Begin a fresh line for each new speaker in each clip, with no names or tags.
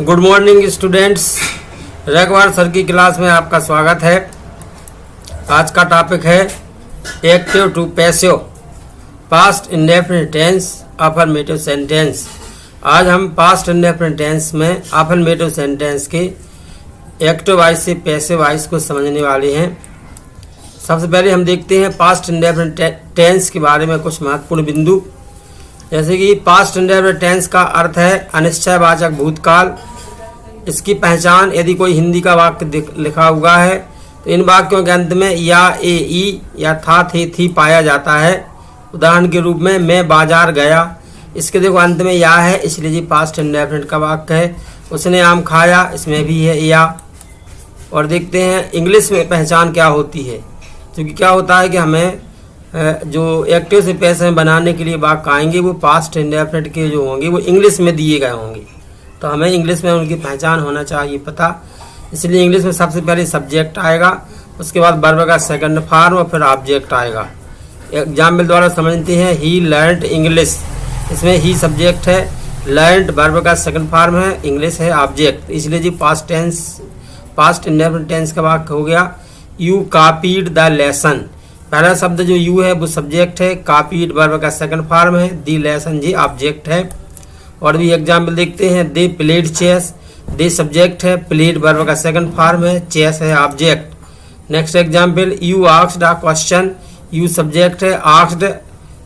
Good morning students, रघुवर sir की class में आपका स्वागत है। आज का टॉपिक है active to passive, past indefinite tense, affirmative sentence. आज हम पास्ट इंडेफिनिट टेंस में अफर्मेटिव सेंटेंस के एक्टिव वॉइस से पैसिव वॉइस को समझने वाले हैं। सबसे पहले हम देखते हैं पास्ट इंडेफिनिट टेंस के बारे में कुछ महत्वपूर्ण बिंदु। जैसे कि पास्ट इंडेफिनिट टेंस का अर्थ है अनिश्चयवाचक भूतकाल। इसकी पहचान, यदि कोई हिंदी का वाक्य लिखा हुआ है तो इन वाक्यों के अंत में या ए ई या था थे थी पाया जाता है। उदाहरण के रूप में मैं बाजार गया, इसके देखो अंत में या है, इसलिए जी पास्ट इंडेफिनिट का वाक्य है। उसने आम खाया, इसमें भी है या। और देखते हैं इंग्लिश में पहचान क्या होती है, क्योंकि क्या होता है कि हमें जो एक्टिव से पैसिव बनाने के लिए वाक्य आएंगे वो पास्ट इंडेफिनिट के जो होंगे वो इंग्लिश में दिए गए होंगे, तो हमें इंग्लिश में उनकी पहचान होना चाहिए पता। इसलिए इंग्लिश में सबसे पहले सब्जेक्ट आएगा, उसके बाद वर्ब का सेकंड फॉर्म और फिर ऑब्जेक्ट आएगा। एग्जाम्पल द्वारा समझते हैं, ही लर्नड इंग्लिश, इसमें ही सब्जेक्ट है, लर्नड वर्ब का सेकंड फॉर्म है, इंग्लिश है ऑब्जेक्ट। इसलिए जी पास्ट इंडेफिनिट टेंस का वाक्य हो गया यू कॉपीड द लेसन। पहला शब्द जो यू है वो सब्जेक्ट है, कॉपीड वर्ब का सेकंड फॉर्म है, दी लेसन जी ऑब्जेक्ट है। और भी एग्जाम्पल देखते हैं, they played chess, they subject है, प्लेड वर्ब का सेकंड फॉर्म है, चेस है object. Next example, you asked a question, you subject है, आस्क्ड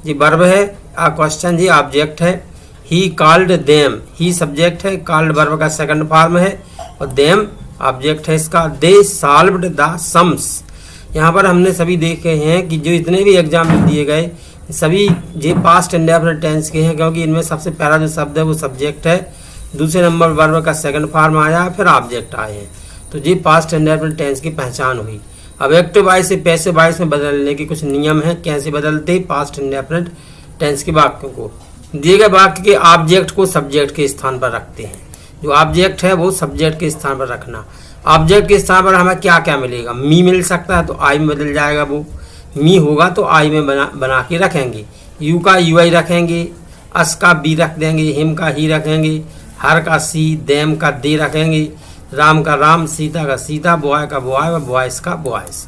जी वर्ब है, अ क्वेश्चन जी ऑब्जेक्ट है। He called them, he subject है, कॉल्ड वर्ब का सेकंड फॉर्म है और देम ऑब्जेक्ट है इसका। दे सॉल्व्ड द सम्स, यहाँ पर हमने सभी देखे हैं कि जो इतने भी एग्जाम्पल दिए गए सभी ये पास्ट इंडेफिनिट टेंस के हैं, क्योंकि इनमें सबसे पहला जो शब्द है वो सब्जेक्ट है, दूसरे नंबर वर्ब का सेकंड फॉर्म आया, फिर ऑब्जेक्ट आए हैं। तो ये पास्ट इंडेफिनिट टेंस की पहचान हुई। अब एक्टिव वॉइस से पैसिव वॉइस में बदलने के कुछ नियम हैं, कैसे बदलते पास्ट इंडेफिनिट टेंस के वाक्यों को। दिए गए वाक्य के ऑब्जेक्ट को सब्जेक्ट के स्थान पर रखते हैं। जो ऑब्जेक्ट है वो सब्जेक्ट के स्थान पर रखना। ऑब्जेक्ट के स्थान पर हमें क्या क्या मिलेगा, मी मिल सकता है तो आई में बदल जाएगा, वो मी होगा तो आई में बना के रखेंगे। यू का यू आई रखेंगे, अस का बी रख देंगे, हिम का ही रखेंगे, हर का सी, देम का दे रखेंगे, राम का राम, सीता का सीता, बॉय का बॉय और बॉयस का बॉयस।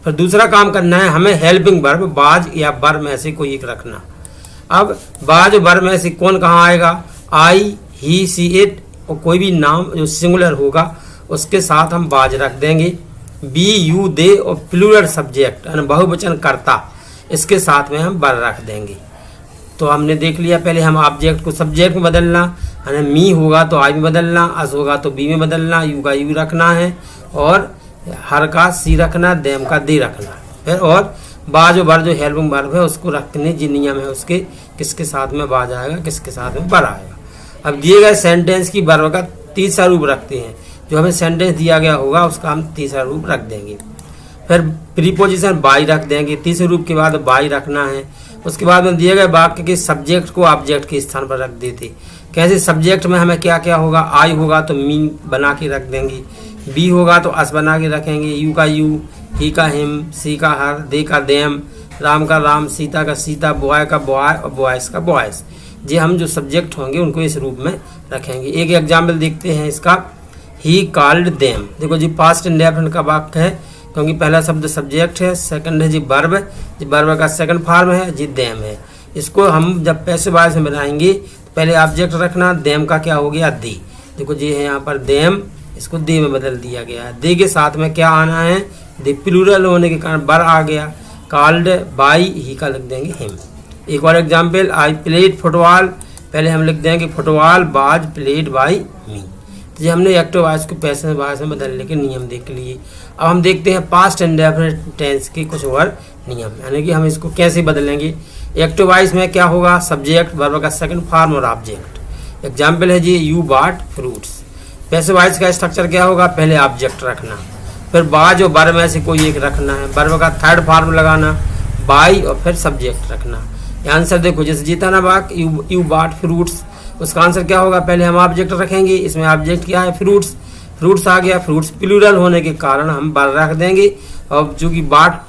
फिर दूसरा काम करना है हमें हेल्पिंग वर्ब बाज या बर में से कोई एक रखना। अब बाज और बर में से कौन कहाँ आएगा, आई, ही, सी, इट और कोई भी नाम जो सिंगुलर होगा उसके साथ हम बाज रख देंगे। बी, यू, दे और प्लूरल सब्जेक्ट यानी बहुवचन कर्ता, इसके साथ में हम बर रख देंगे। तो हमने देख लिया, पहले हम ऑब्जेक्ट को सब्जेक्ट में बदलना, यानी मी होगा तो आई में बदलना, अस होगा तो बी में बदलना, यू का यू रखना है और हर का सी रखना, देम का दे रखना। फिर और बाज और बर जो हेल्पिंग वर्ब है उसको रखने जो नियम है उसके, किसके साथ में बाज आएगा, किसके साथ में बर आएगा। अब दिए गए सेंटेंस की वर्ब का तीसरा रूप रखते हैं, जो हमें सेंटेंस दिया गया होगा उसका हम तीसरा रूप रख देंगे। फिर प्रीपोजिशन बाई रख देंगे, तीसरे रूप के बाद बाई रखना है। उसके बाद में दिए गए वाक्य के सब्जेक्ट को ऑब्जेक्ट के स्थान पर रख देते। कैसे, सब्जेक्ट में हमें क्या क्या होगा, आई होगा तो मी बना के रख देंगे, बी होगा तो अस बना के रखेंगे, यू का यू, ही का हिम, सी का हर, दे का देम, राम का राम, सीता का सीता, बॉय का बॉय और बॉयस का बॉयस। जी हम जो सब्जेक्ट होंगे उनको इस रूप में रखेंगे। एक एग्जाम्पल देखते हैं इसका, ही कॉल्ड देम। देखो जी पास्ट इंडेफिनिट का वाक्य है, क्योंकि पहला शब्द सब्जेक्ट है, सेकंड है जी वर्ब, जी वर्ब का सेकंड फॉर्म है जी देम है। इसको हम जब पैसिव वॉइस में बनाएंगे तो पहले ऑब्जेक्ट रखना, देम का क्या हो गया, दे। देखो जी है यहाँ पर देम, इसको दे में बदल दिया गया है। दे के साथ में क्या आना है, दे प्लूरल होने के कारण बर आ गया। कॉल्ड बाई, ही का लिख देंगे हिम। एक और एग्जाम्पल, आई प्लेड फुटबॉल, पहले हम लिख देंगे फुटबॉल बाज प्लेड बाई मी। जी हमने एक्टिव वॉइस को पैसिव वॉइस में बदलने के नियम देख लिए। अब हम देखते हैं पास्ट इंडेफिनिट टेंस के कुछ और नियम, यानी कि हम इसको कैसे बदलेंगे। एक्टिव वॉइस में क्या होगा, सब्जेक्ट, वर्ब का सेकंड फॉर्म और ऑब्जेक्ट। एग्जाम्पल है जी you bought fruits. Passive voice का स्ट्रक्चर क्या होगा, पहले ऑब्जेक्ट रखना, फिर बाज और बर में से कोई एक रखना है, वर्ब का थर्ड फॉर्म लगाना, बाई और फिर सब्जेक्ट रखना। आंसर देखो, जैसे जीता ना वाक यू बॉट फ्रूट्स, उसका आंसर क्या होगा, पहले हम ऑब्जेक्ट रखेंगे, इसमें ऑब्जेक्ट क्या है, फ्रूट्स। फ्रूट्स आ गया, फ्रूट्स प्लूरल होने के कारण हम बर रख देंगे, और चूंकि बाट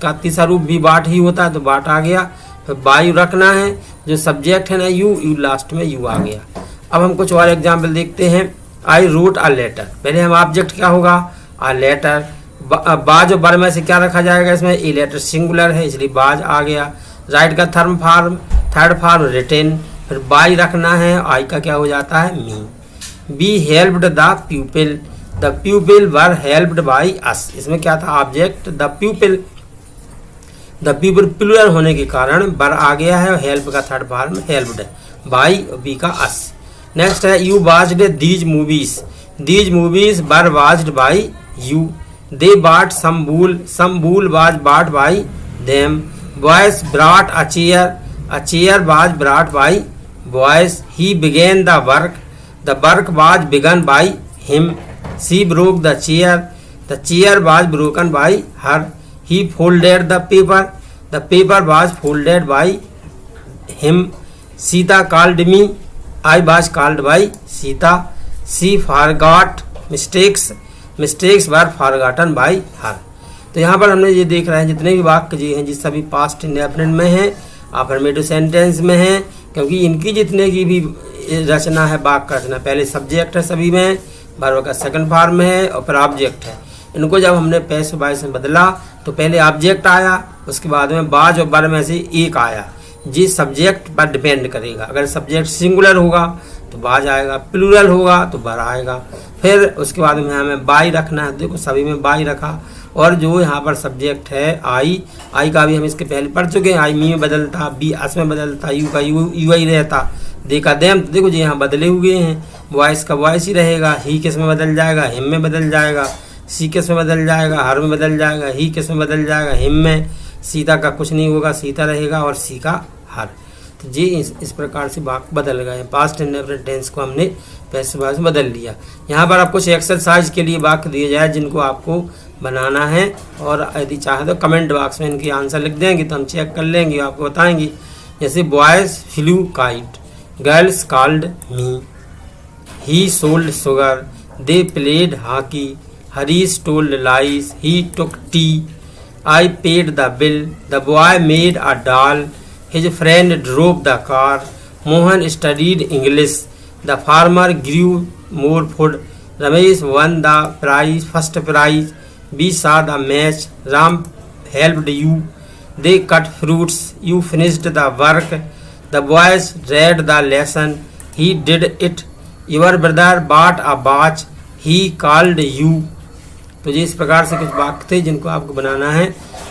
का तीसरा रूप भी बाट ही होता है तो बाट आ गया। फिर बाई रखना है, जो सब्जेक्ट है ना यू, यू लास्ट में यू आ गया। अब हम कुछ और एग्जाम्पल देखते हैं। I wrote a letter. पहले हम ऑब्जेक्ट क्या होगा, अ लेटर। बाज और बर में से क्या रखा जाएगा इसमें, ए लेटर सिंगुलर है इसलिए बाज आ गया। राइट का थर्ड फॉर्म रिटेन, फिर बाई रखना है, आई का क्या हो जाता है me. Be helped the pupil, the pupil were helped by us. इसमें क्या था ऑब्जेक्ट द प्यूपिल प्लूरल होने के कारण बर आ गया है और हेल्प का third form helped by, we का अस। नेक्स्ट है you watched these movies were watched by you. They bought some bull was bought by them. Boys brought a chair was brought by boys. He began the work was begun by him. She broke the chair was broken by her. He folded the paper was folded by him. Sita called me, I was called by Sita. She forgot mistakes were forgotten by her. तो यहाँ पर हमने ये देख रहे हैं जितने भी वाक्य जी हैं, जिस सभी पास्ट इंडेफिनिट में हैं, अफर्मेटिव सेंटेंस में हैं, क्योंकि इनकी जितने की भी रचना है, वाक्य रचना, पहले सब्जेक्ट है सभी में, वर्ब का सेकंड फॉर्म है और फिर ऑब्जेक्ट है। इनको जब हमने पैसिव वॉइस में बदला तो पहले ऑब्जेक्ट आया, उसके बाद में बाज और बर में से एक आया, जिस सब्जेक्ट पर डिपेंड करेगा। अगर सब्जेक्ट सिंगुलर होगा तो बाज आएगा, प्लूरल होगा तो बर आएगा। फिर उसके बाद में हमें बाई रखना है, देखो सभी में बाई रखा। और जो यहाँ पर सब्जेक्ट है आई का भी हम इसके पहले पढ़ चुके हैं, आई मी में बदलता, बी अस में बदलता, यू का यू आई रहता, दे का देम। तो देखो जी यहाँ बदले हुए हैं, वॉइस का वॉइस ही रहेगा, ही किस में बदल जाएगा, हिम में बदल जाएगा, सी किस में बदल जाएगा, हर में बदल जाएगा, ही किस में बदल जाएगा, हिम में। सीता का कुछ नहीं होगा, सीता रहेगा, और सी का हर। तो जी इस प्रकार से वाक्य बदल गए। पास्ट इंडेफिनिट टेंस को हमने पैसिव वॉइस में बदल लिया। यहाँ पर आप कुछ एक्सरसाइज के लिए वाक्य दिए जाए जिनको आपको बनाना है, और यदि चाहे तो कमेंट बॉक्स में इनकी आंसर लिख देंगे तो हम चेक कर लेंगे, आपको बताएंगे। जैसे boys flew kite, girls called me, he sold sugar, they played hockey, Harish told lies, he took tea, I paid the bill, the boy made a doll, his friend drove the car, Mohan studied English, the farmer grew more food, Ramesh won the first prize, we saw the match, Ram helped you, they cut fruits, you finished the work, the boys read the lesson, he did it, your brother bought a watch, he called you। तो जी इस प्रकार से कुछ वाक्य थे जिनको आपको बनाना है।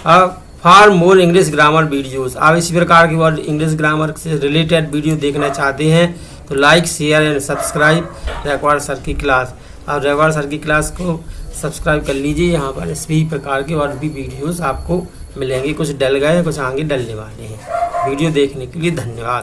अब for more English grammar videos, आप इसी प्रकार की और इंग्लिश ग्रामर से रिलेटेड वीडियो देखना चाहते हैं तो like share and subscribe Raikwad sir की क्लास। आप रैकवाड़ सर की क्लास को सब्सक्राइब कर लीजिए। यहाँ पर इसी प्रकार के और भी वीडियोस आपको मिलेंगे, कुछ डल गए कुछ आगे डलने वाले हैं। वीडियो देखने के लिए धन्यवाद।